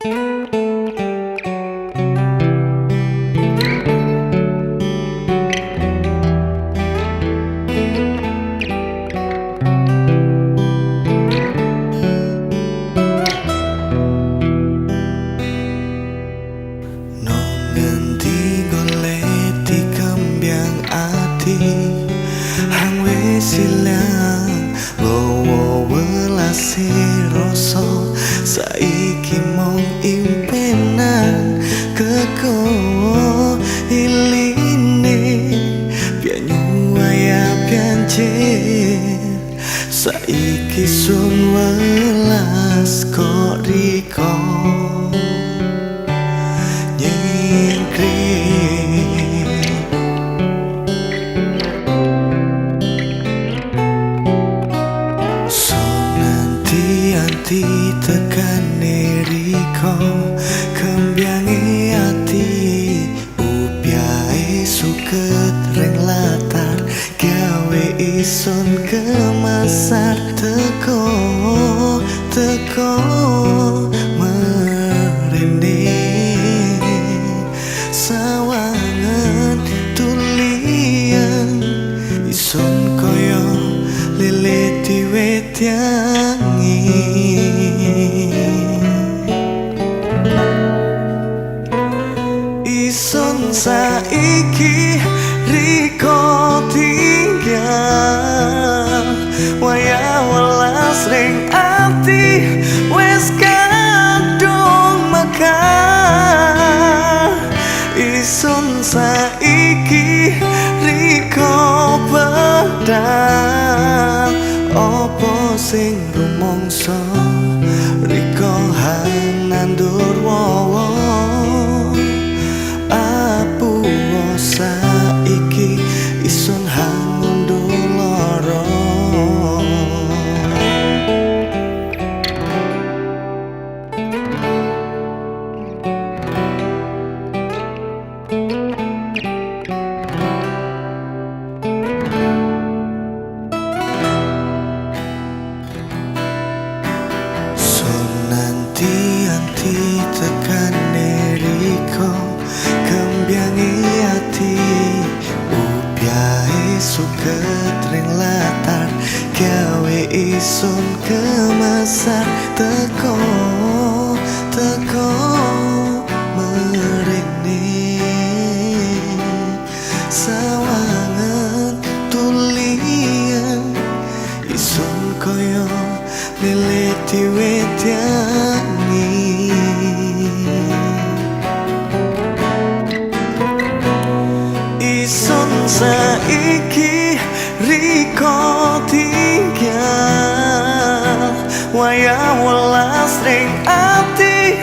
Hang wis ilang lowo welase rasa saiki mung impenan keko iline pianyu aya piancir saiki sun welas kok riko ati tekane riko kembyange ati upyae suket reng latar gawe ison kemasar teko merene sawangan tulian ison koyo lele diwetiangi ison saiki riko tinggal waya welas ring ati wes kadung mekar ison saiki riko pedang opo sing rumangsa riko hang nandur wawa apu saiki isun hang ngunduh lara anti tekane riko kembyange ati upyae suket ring latar gawe ison kemasar teko merene sawangan tulian ison koyo lele diwetiangi ison saiki riko tinggal waya welas ring ati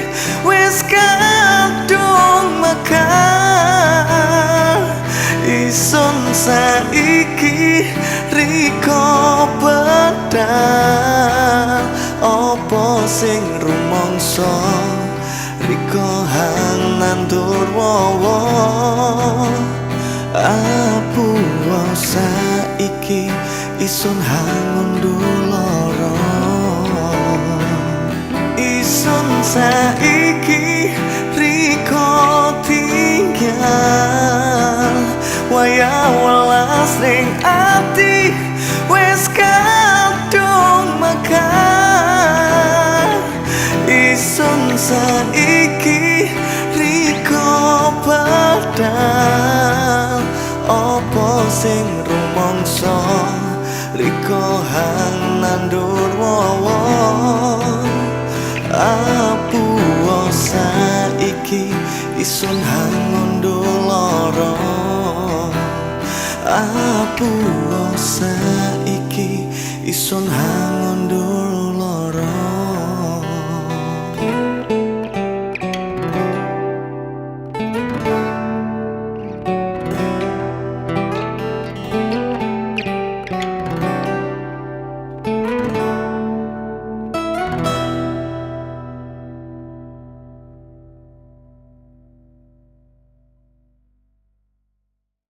wis kadung mekar ison saiki riko pedang opo sing rumangsa riko hang nandur wawa apu saiki isun hang ngunduh lara isun saiki riko tinggal waya welas ring ati wes kadung mekar ison saiki riko pedang opo sing rumangsa riko hang nandur wawa apu saiki isun hang ngunduh lara apu saiki isun hang